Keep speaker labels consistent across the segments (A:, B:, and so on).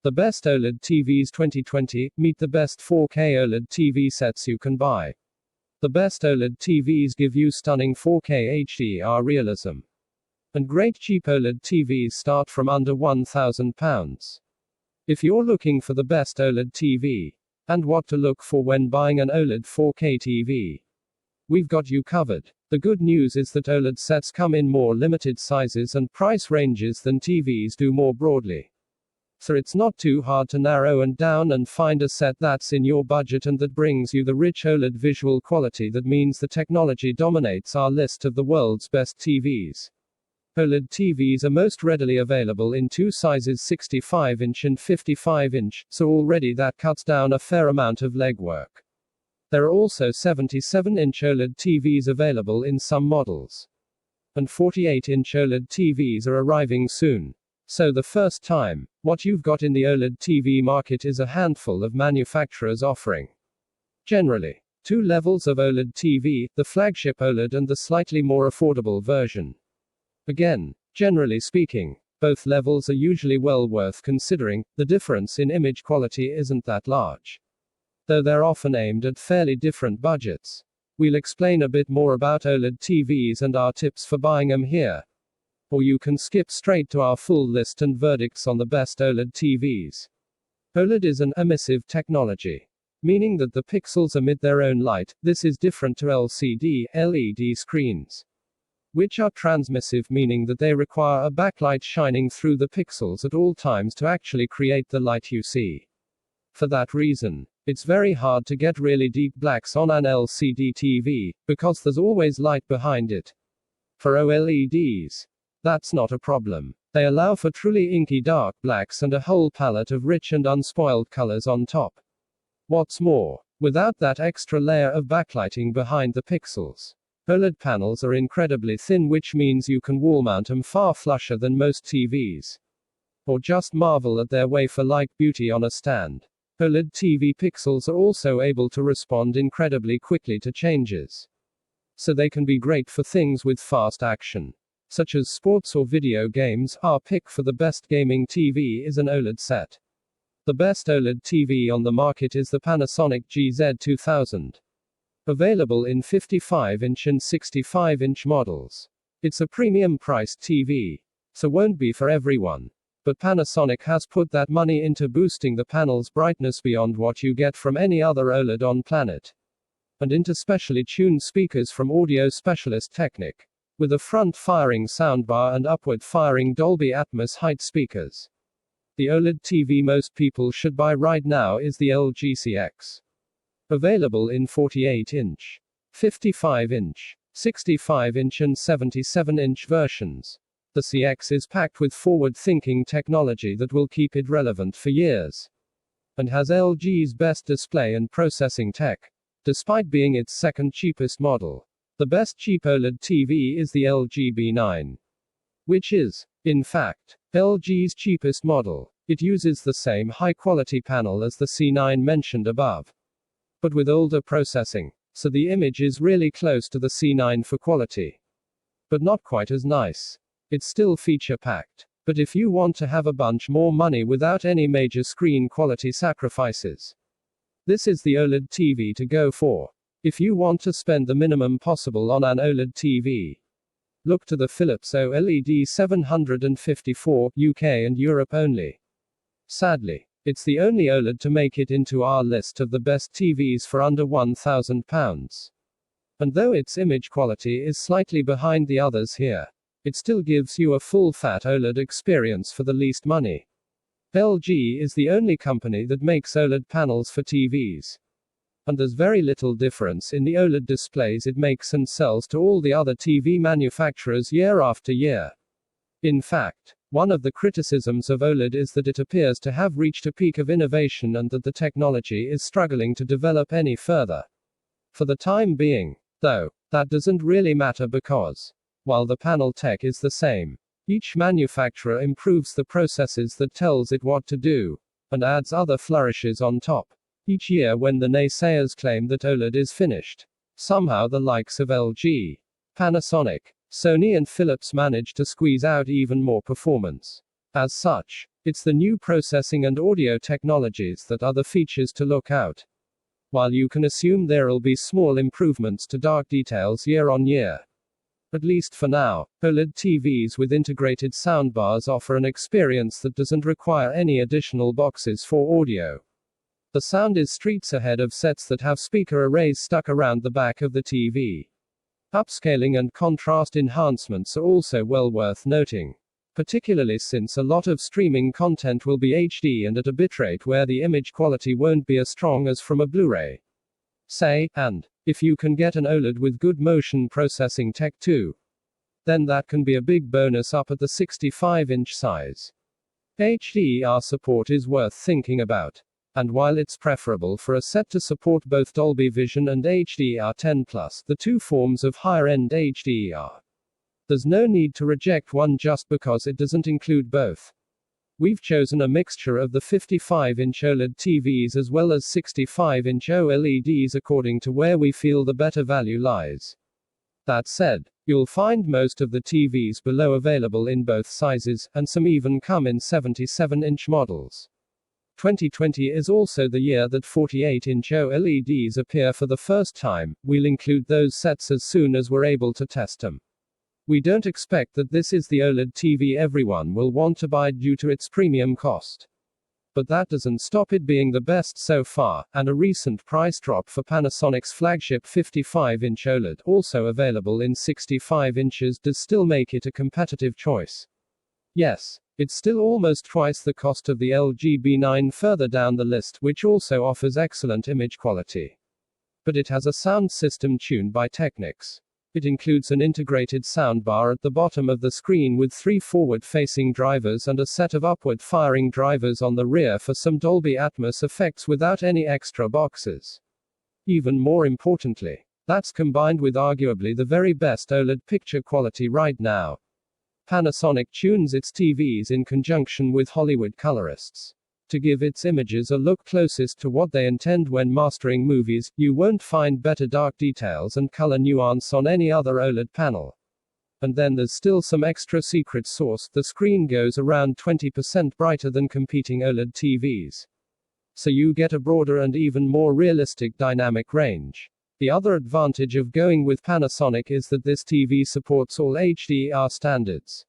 A: The best OLED TVs 2020, meet the best 4K OLED TV sets you can buy. The best OLED TVs give you stunning 4K HDR realism. And great cheap OLED TVs start from under £1,000. If you're looking for the best OLED TV, and what to look for when buying an OLED 4K TV, we've got you covered. The good news is that OLED sets come in more limited sizes and price ranges than TVs do more broadly. So it's not too hard to narrow and down and find a set that's in your budget and that brings you the rich OLED visual quality that means the technology dominates our list of the world's best TVs. OLED TVs are most readily available in two sizes, 65-inch and 55-inch, so already that cuts down a fair amount of legwork. There are also 77-inch OLED TVs available in some models. And 48-inch OLED TVs are arriving soon. So the first time, what you've got in the OLED TV market is a handful of manufacturers offering generally two levels of OLED TV, the flagship OLED and the slightly more affordable version. Again, generally speaking, both levels are usually well worth considering. The difference in image quality isn't that large, though they're often aimed at fairly different budgets. We'll explain a bit more about OLED TVs and our tips for buying them here. Or you can skip straight to our full list and verdicts on the best OLED TVs. OLED is an emissive technology, meaning that the pixels emit their own light. This is different to LCD, LED screens, which are transmissive, meaning that they require a backlight shining through the pixels at all times to actually create the light you see. For that reason, it's very hard to get really deep blacks on an LCD TV, because there's always light behind it. For OLEDs, that's not a problem. They allow for truly inky dark blacks and a whole palette of rich and unspoiled colors on top. What's more, without that extra layer of backlighting behind the pixels, OLED panels are incredibly thin, which means you can wall mount them far flusher than most TVs. Or just marvel at their wafer-like beauty on a stand. OLED TV pixels are also able to respond incredibly quickly to changes. So they can be great for things with fast action, such as sports or video games. Our pick for the best gaming TV is an OLED set. The best OLED TV on the market is the Panasonic GZ2000. Available in 55-inch and 65-inch models. It's a premium-priced TV, so won't be for everyone. But Panasonic has put that money into boosting the panel's brightness beyond what you get from any other OLED on planet, and into specially tuned speakers from audio specialist Technic, with a front-firing soundbar and upward-firing Dolby Atmos height speakers. The OLED TV most people should buy right now is the LG CX. Available in 48-inch, 55-inch, 65-inch and 77-inch versions. The CX is packed with forward-thinking technology that will keep it relevant for years, and has LG's best display and processing tech, despite being its second cheapest model. The best cheap OLED TV is the LG B9, which is, in fact, LG's cheapest model. It uses the same high-quality panel as the C9 mentioned above, but with older processing, so the image is really close to the C9 for quality, but not quite as nice. It's still feature-packed, but if you want to have a bunch more money without any major screen quality sacrifices, this is the OLED TV to go for. If you want to spend the minimum possible on an OLED TV, look to the Philips OLED 754, UK and Europe only. Sadly, it's the only OLED to make it into our list of the best TVs for under £1,000. And though its image quality is slightly behind the others here, it still gives you a full-fat OLED experience for the least money. LG is the only company that makes OLED panels for TVs. And there's very little difference in the OLED displays it makes and sells to all the other TV manufacturers year after year. In fact, one of the criticisms of OLED is that it appears to have reached a peak of innovation and that the technology is struggling to develop any further. For the time being, though, that doesn't really matter because, while the panel tech is the same, each manufacturer improves the processes that tells it what to do, and adds other flourishes on top. Each year when the naysayers claim that OLED is finished, somehow the likes of LG, Panasonic, Sony and Philips manage to squeeze out even more performance. As such, It's the new processing and audio technologies that are the features to look out. While you can assume there'll be small improvements to dark details year on year. At least for now, OLED TVs with integrated soundbars offer an experience that doesn't require any additional boxes for audio. The sound is streets ahead of sets that have speaker arrays stuck around the back of the TV. Upscaling and contrast enhancements are also well worth noting, particularly since a lot of streaming content will be HD and at a bitrate where the image quality won't be as strong as from a Blu-ray. And if you can get an OLED with good motion processing tech too, then that can be a big bonus up at the 65-inch size. HDR support is worth thinking about. And while it's preferable for a set to support both Dolby Vision and HDR10+, the two forms of higher-end HDR, there's no need to reject one just because it doesn't include both. We've chosen a mixture of the 55-inch OLED TVs as well as 65-inch OLEDs according to where we feel the better value lies. That said, you'll find most of the TVs below available in both sizes, and some even come in 77-inch models. 2020 is also the year that 48-inch OLEDs appear for the first time. We'll include those sets as soon as we're able to test them. We don't expect that this is the OLED TV everyone will want to buy due to its premium cost. But that doesn't stop it being the best so far, and a recent price drop for Panasonic's flagship 55-inch OLED, also available in 65 inches, does still make it a competitive choice. Yes, it's still almost twice the cost of the LG B9 further down the list, which also offers excellent image quality. But it has a sound system tuned by Technics. It includes an integrated soundbar at the bottom of the screen with 3 forward-facing drivers and a set of upward-firing drivers on the rear for some Dolby Atmos effects without any extra boxes. Even more importantly, that's combined with arguably the very best OLED picture quality right now. Panasonic tunes its TVs in conjunction with Hollywood colorists to give its images a look closest to what they intend when mastering movies. You won't find better dark details and color nuance on any other OLED panel. And then there's still some extra secret sauce. The screen goes around 20% brighter than competing OLED TVs. So you get a broader and even more realistic dynamic range. The other advantage of going with Panasonic is that this TV supports all HDR standards,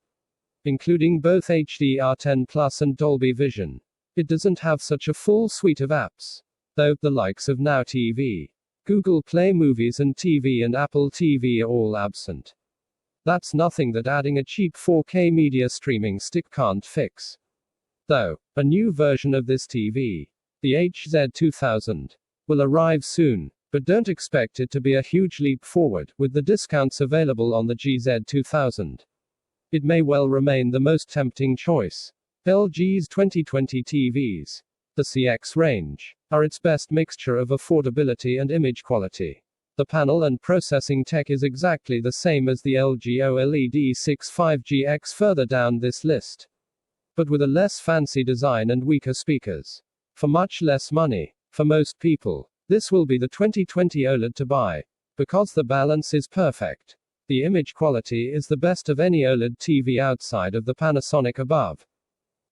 A: including both HDR10+ and Dolby Vision. It doesn't have such a full suite of apps, though. The likes of Now TV, Google Play Movies and TV and Apple TV are all absent. That's nothing that adding a cheap 4K media streaming stick can't fix. Though, a new version of this TV, the HZ2000, will arrive soon, but don't expect it to be a huge leap forward. With the discounts available on the GZ2000, it may well remain the most tempting choice. LG's 2020 TVs, the CX range, are its best mixture of affordability and image quality. The panel and processing tech is exactly the same as the LG OLED 65GX further down this list, but with a less fancy design and weaker speakers. For much less money, for most people, this will be the 2020 OLED to buy, because the balance is perfect. The image quality is the best of any OLED TV outside of the Panasonic above.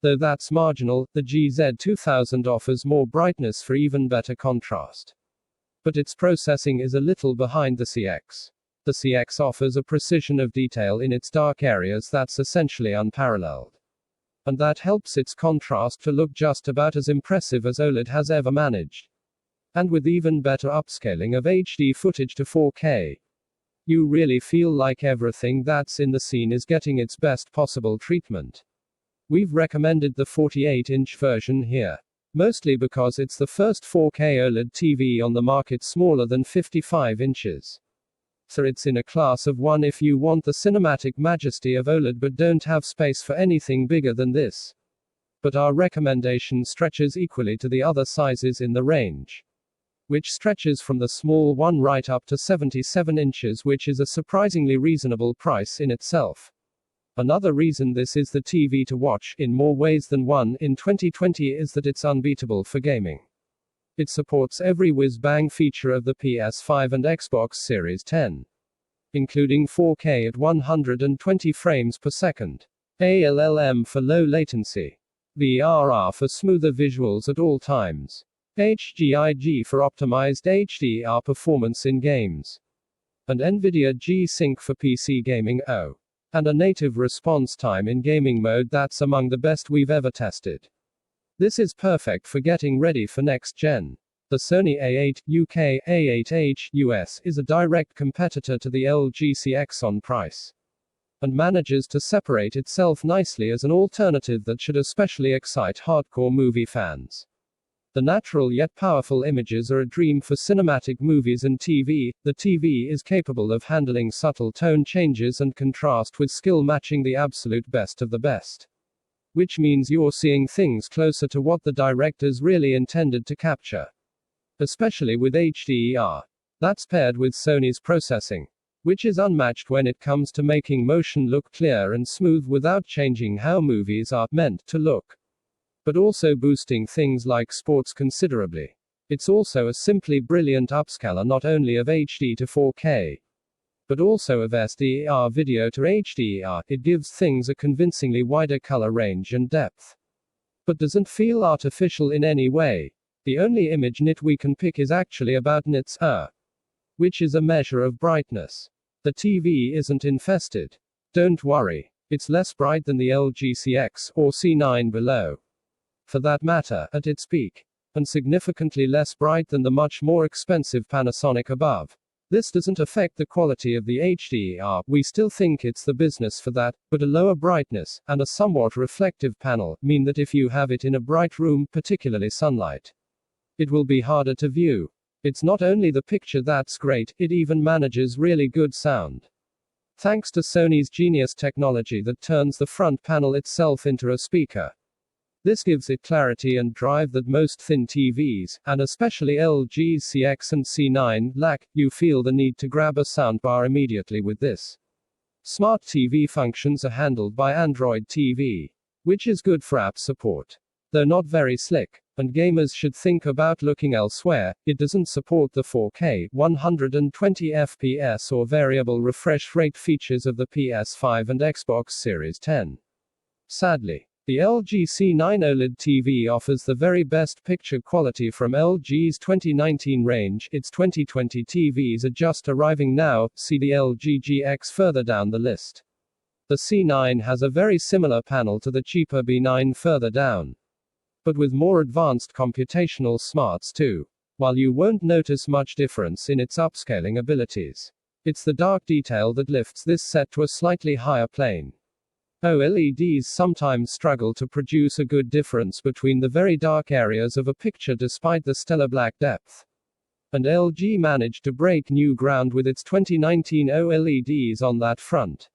A: Though that's marginal, the GZ2000 offers more brightness for even better contrast. But its processing is a little behind the CX. The CX offers a precision of detail in its dark areas that's essentially unparalleled. And that helps its contrast to look just about as impressive as OLED has ever managed. And with even better upscaling of HD footage to 4K, you really feel like everything that's in the scene is getting its best possible treatment. We've recommended the 48-inch version here, mostly because it's the first 4K OLED TV on the market smaller than 55 inches. So it's in a class of one if you want the cinematic majesty of OLED but don't have space for anything bigger than this. But our recommendation stretches equally to the other sizes in the range, which stretches from the small one right up to 77 inches, which is a surprisingly reasonable price in itself. Another reason this is the TV to watch, in more ways than one, in 2020 is that it's unbeatable for gaming. It supports every whiz-bang feature of the PS5 and Xbox Series 10, including 4K at 120 frames per second, ALLM for low latency, VRR for smoother visuals at all times. HGIG for optimized HDR performance in games. And NVIDIA G-Sync for PC gaming. Oh. And a native response time in gaming mode that's among the best we've ever tested. This is perfect for getting ready for next gen. The Sony A8 UK A8H US is a direct competitor to the LG CX on price, and manages to separate itself nicely as an alternative that should especially excite hardcore movie fans. The natural yet powerful images are a dream for cinematic movies and TV. The TV is capable of handling subtle tone changes and contrast with skill, matching the absolute best of the best. Which means you're seeing things closer to what the directors really intended to capture. Especially with HDR. That's paired with Sony's processing, which is unmatched when it comes to making motion look clear and smooth without changing how movies are meant to look, but also boosting things like sports considerably. It's also a simply brilliant upscaler, not only of HD to 4K, but also of SDR video to HDR. It gives things a convincingly wider color range and depth, but doesn't feel artificial in any way. The only image nit we can pick is actually about nits, which is a measure of brightness. The TV isn't infested. Don't worry, it's less bright than the LG CX or C9 below, for that matter, at its peak, and significantly less bright than the much more expensive Panasonic above. This doesn't affect the quality of the HDR, we still think it's the business for that, but a lower brightness, and a somewhat reflective panel, mean that if you have it in a bright room, particularly sunlight, it will be harder to view. It's not only the picture that's great, it even manages really good sound. Thanks to Sony's genius technology that turns the front panel itself into a speaker. This gives it clarity and drive that most thin TVs, and especially LG's CX and C9, lack. You feel the need to grab a soundbar immediately with this. Smart TV functions are handled by Android TV, which is good for app support, though not very slick, and gamers should think about looking elsewhere. It doesn't support the 4K, 120 FPS or variable refresh rate features of the PS5 and Xbox Series 10. Sadly, the LG C9 OLED TV offers the very best picture quality from LG's 2019 range. Its 2020 TVs are just arriving now. See the LG GX further down the list. The C9 has a very similar panel to the cheaper B9 further down, but with more advanced computational smarts too. While you won't notice much difference in its upscaling abilities, it's the dark detail that lifts this set to a slightly higher plane. OLEDs sometimes struggle to produce a good difference between the very dark areas of a picture despite the stellar black depth. And LG managed to break new ground with its 2019 OLEDs on that front.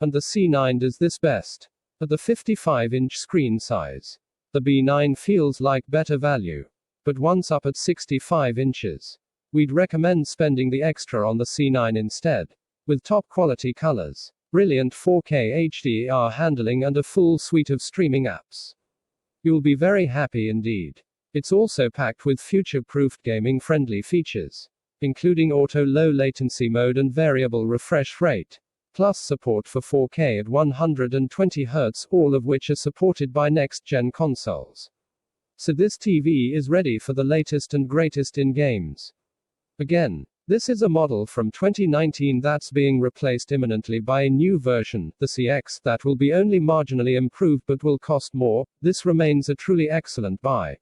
A: And the C9 does this best. At the 55-inch screen size, the B9 feels like better value. But once up at 65 inches, we'd recommend spending the extra on the C9 instead. With top quality colors, brilliant 4K HDR handling and a full suite of streaming apps, you'll be very happy indeed. It's also packed with future-proofed gaming-friendly features, including auto low latency mode and variable refresh rate, plus support for 4K at 120 Hz, all of which are supported by next-gen consoles. So this TV is ready for the latest and greatest in games. Again, this is a model from 2019 that's being replaced imminently by a new version, the CX, that will be only marginally improved but will cost more. This remains a truly excellent buy.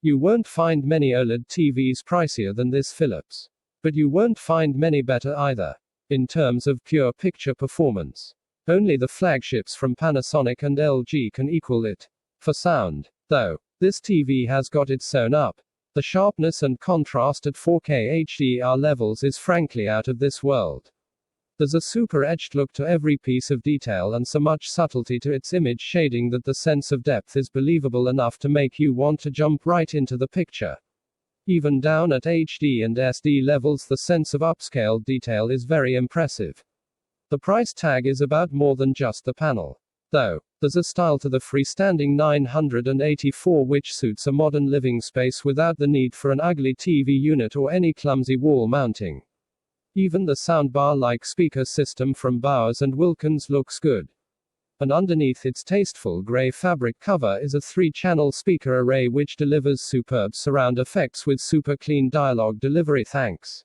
A: You won't find many OLED TVs pricier than this Philips, but you won't find many better either. In terms of pure picture performance, only the flagships from Panasonic and LG can equal it. For sound, though, this TV has got it sewn up. The sharpness and contrast at 4K HDR levels is frankly out of this world. There's a super etched look to every piece of detail and so much subtlety to its image shading that the sense of depth is believable enough to make you want to jump right into the picture. Even down at HD and SD levels, the sense of upscaled detail is very impressive. The price tag is about more than just the panel, though. There's a style to the freestanding 984 which suits a modern living space without the need for an ugly TV unit or any clumsy wall mounting. Even the soundbar-like speaker system from Bowers & Wilkins looks good. And underneath its tasteful grey fabric cover is a 3-channel speaker array which delivers superb surround effects with super clean dialogue delivery thanks,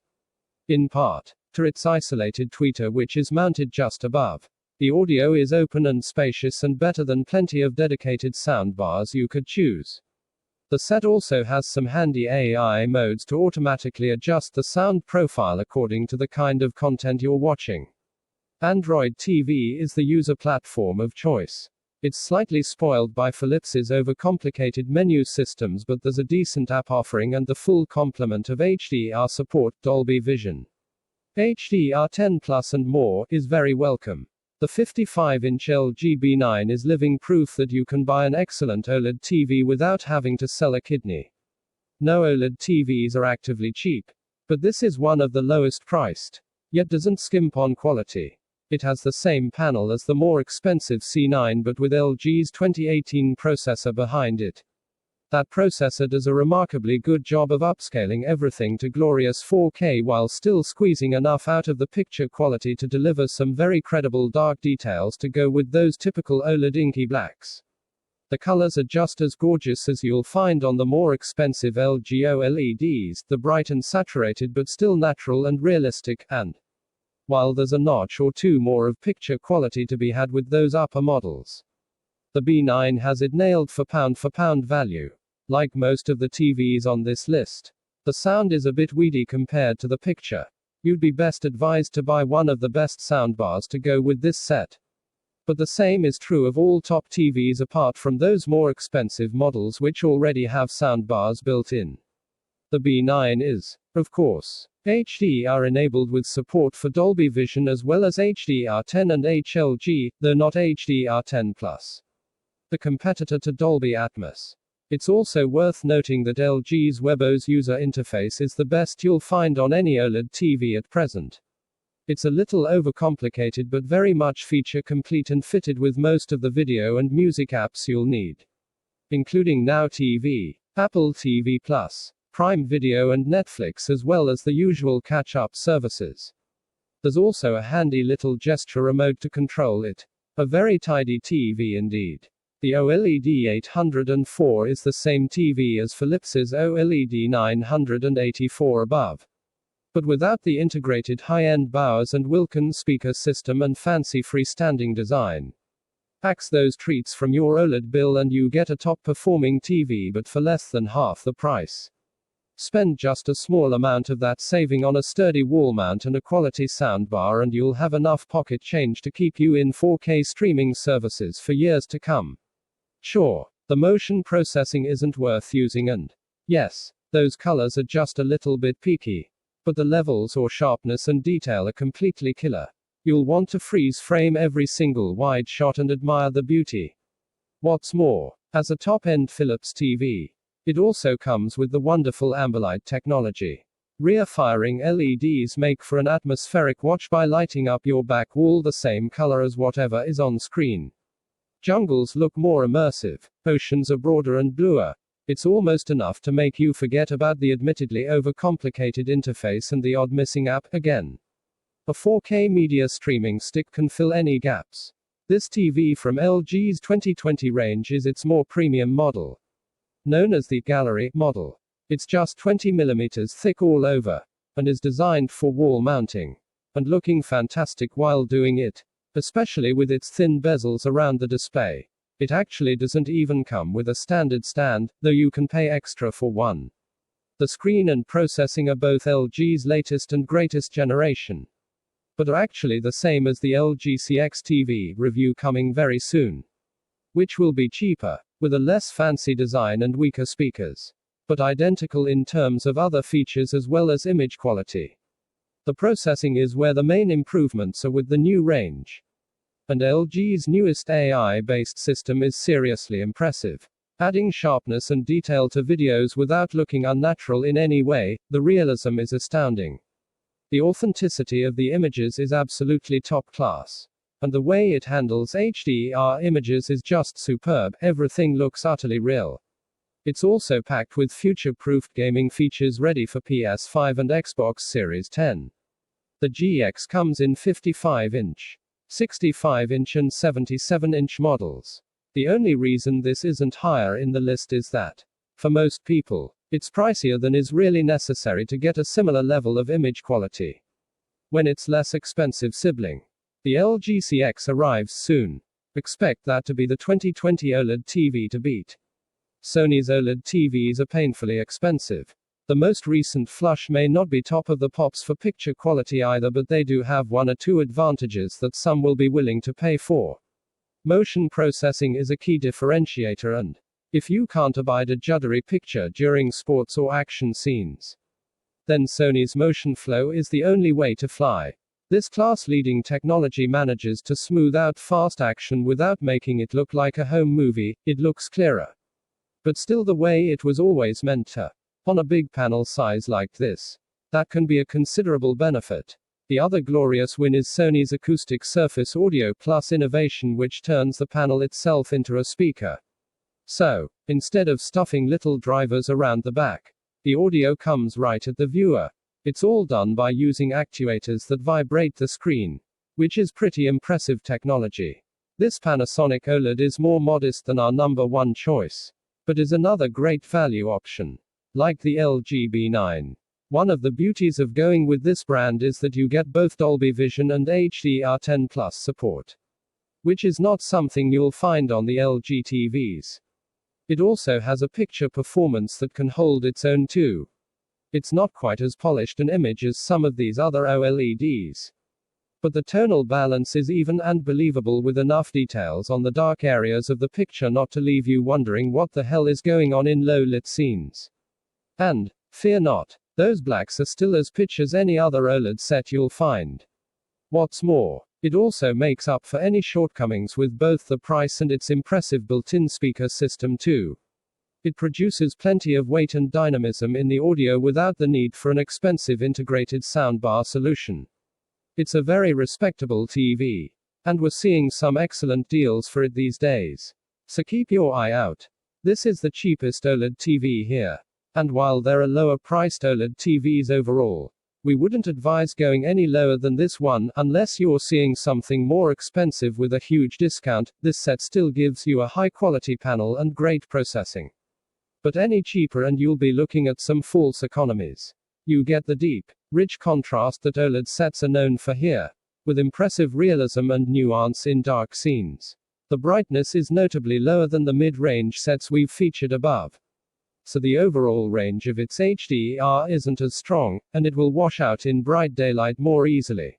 A: in part, to its isolated tweeter which is mounted just above. The audio is open and spacious and better than plenty of dedicated soundbars you could choose. The set also has some handy AI modes to automatically adjust the sound profile according to the kind of content you're watching. Android TV is the user platform of choice. It's slightly spoiled by Philips's overcomplicated menu systems, but there's a decent app offering and the full complement of HDR support, Dolby Vision, HDR10 Plus and more, is very welcome. The 55-inch LG B9 is living proof that you can buy an excellent OLED TV without having to sell a kidney. No OLED TVs are actively cheap, but this is one of the lowest priced, yet doesn't skimp on quality. It has the same panel as the more expensive C9 but with LG's 2018 processor behind it. That processor does a remarkably good job of upscaling everything to glorious 4K while still squeezing enough out of the picture quality to deliver some very credible dark details to go with those typical OLED inky blacks. The colors are just as gorgeous as you'll find on the more expensive LG OLEDs, the bright and saturated but still natural and realistic, and while there's a notch or two more of picture quality to be had with those upper models, the B9 has it nailed for pound value. Like most of the TVs on this list, the sound is a bit weedy compared to the picture. You'd be best advised to buy one of the best soundbars to go with this set. But the same is true of all top TVs apart from those more expensive models which already have soundbars built in. The B9 is, of course, HDR enabled with support for Dolby Vision as well as HDR10 and HLG, though not HDR10 Plus, the competitor to Dolby Atmos. It's also worth noting that LG's WebOS user interface is the best you'll find on any OLED TV at present. It's a little overcomplicated but very much feature complete and fitted with most of the video and music apps you'll need, including Now TV, Apple TV Plus, Prime Video and Netflix as well as the usual catch-up services. There's also a handy little gesture remote to control it. A very tidy TV indeed. The OLED 804 is the same TV as Philips's OLED 984 above, but without the integrated high-end Bowers and Wilkins speaker system and fancy freestanding design. Axe those treats from your OLED bill and you get a top-performing TV but for less than half the price. Spend just a small amount of that saving on a sturdy wall mount and a quality soundbar and you'll have enough pocket change to keep you in 4K streaming services for years to come. Sure, the motion processing isn't worth using and yes, those colors are just a little bit peaky, but the levels or sharpness and detail are completely killer. You'll want to freeze frame every single wide shot and admire the beauty. What's more, as a top-end Philips TV, it also comes with the wonderful Ambilight technology. Rear-firing LEDs make for an atmospheric watch by lighting up your back wall the same color as whatever is on screen. Jungles look more immersive, oceans are broader and bluer. It's almost enough to make you forget about the admittedly overcomplicated interface and the odd missing app again. A 4K media streaming stick can fill any gaps. This TV from LG's 2020 range is its more premium model, known as the Gallery model. It's just 20mm thick all over, and is designed for wall mounting, and looking fantastic while doing it, especially with its thin bezels around the display. It actually doesn't even come with a standard stand, though you can pay extra for one. The screen and processing are both LG's latest and greatest generation, but are actually the same as the LG CX TV review coming very soon, which will be cheaper, with a less fancy design and weaker speakers, but identical in terms of other features as well as image quality. The processing is where the main improvements are with the new range. And LG's newest AI-based system is seriously impressive. Adding sharpness and detail to videos without looking unnatural in any way, the realism is astounding. The authenticity of the images is absolutely top class. And the way it handles HDR images is just superb, everything looks utterly real. It's also packed with future-proofed gaming features ready for PS5 and Xbox Series 10. The GX comes in 55-inch, 65-inch and 77-inch models. The only reason this isn't higher in the list is that, for most people, it's pricier than is really necessary to get a similar level of image quality. When its less expensive sibling, the LG CX, arrives soon, expect that to be the 2020 OLED TV to beat. Sony's OLED TVs are painfully expensive. The most recent flush may not be top of the pops for picture quality either, but they do have one or two advantages that some will be willing to pay for. Motion processing is a key differentiator, and if you can't abide a juddery picture during sports or action scenes, then Sony's motion flow is the only way to fly. This class-leading technology manages to smooth out fast action without making it look like a home movie. It looks clearer, but still the way it was always meant to. On a big panel size like this, that can be a considerable benefit. The other glorious win is Sony's Acoustic Surface Audio Plus innovation, which turns the panel itself into a speaker. So, instead of stuffing little drivers around the back, the audio comes right at the viewer. It's all done by using actuators that vibrate the screen, which is pretty impressive technology. This Panasonic OLED is more modest than our number one choice, but is another great value option. Like the LG B9. One of the beauties of going with this brand is that you get both Dolby Vision and HDR10 Plus support, which is not something you'll find on the LG TVs. It also has a picture performance that can hold its own too. It's not quite as polished an image as some of these other OLEDs, but the tonal balance is even and believable, with enough details on the dark areas of the picture not to leave you wondering what the hell is going on in low-lit scenes. And, fear not, those blacks are still as pitch as any other OLED set you'll find. What's more, it also makes up for any shortcomings with both the price and its impressive built-in speaker system too. It produces plenty of weight and dynamism in the audio without the need for an expensive integrated soundbar solution. It's a very respectable TV, and we're seeing some excellent deals for it these days. So keep your eye out. This is the cheapest OLED TV here. And while there are lower-priced OLED TVs overall, we wouldn't advise going any lower than this one, unless you're seeing something more expensive with a huge discount. This set still gives you a high-quality panel and great processing. But any cheaper and you'll be looking at some false economies. You get the deep, rich contrast that OLED sets are known for here, with impressive realism and nuance in dark scenes. The brightness is notably lower than the mid-range sets we've featured above, so the overall range of its HDR isn't as strong, and it will wash out in bright daylight more easily.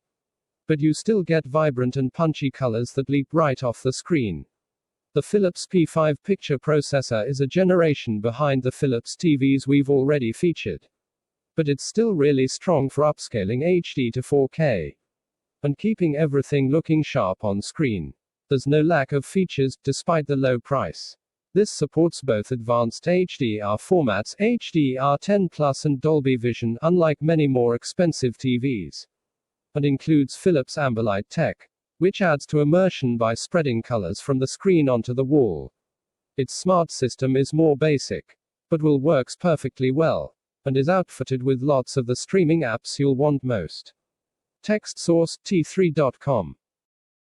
A: But you still get vibrant and punchy colors that leap right off the screen. The Philips P5 picture processor is a generation behind the Philips TVs we've already featured, but it's still really strong for upscaling HD to 4K and keeping everything looking sharp on screen. There's no lack of features, despite the low price. This supports both advanced HDR formats, HDR10 Plus and Dolby Vision, unlike many more expensive TVs, and includes Philips Ambilight tech, which adds to immersion by spreading colors from the screen onto the wall. Its smart system is more basic, but works perfectly well, and is outfitted with lots of the streaming apps you'll want most. Text source, T3.com.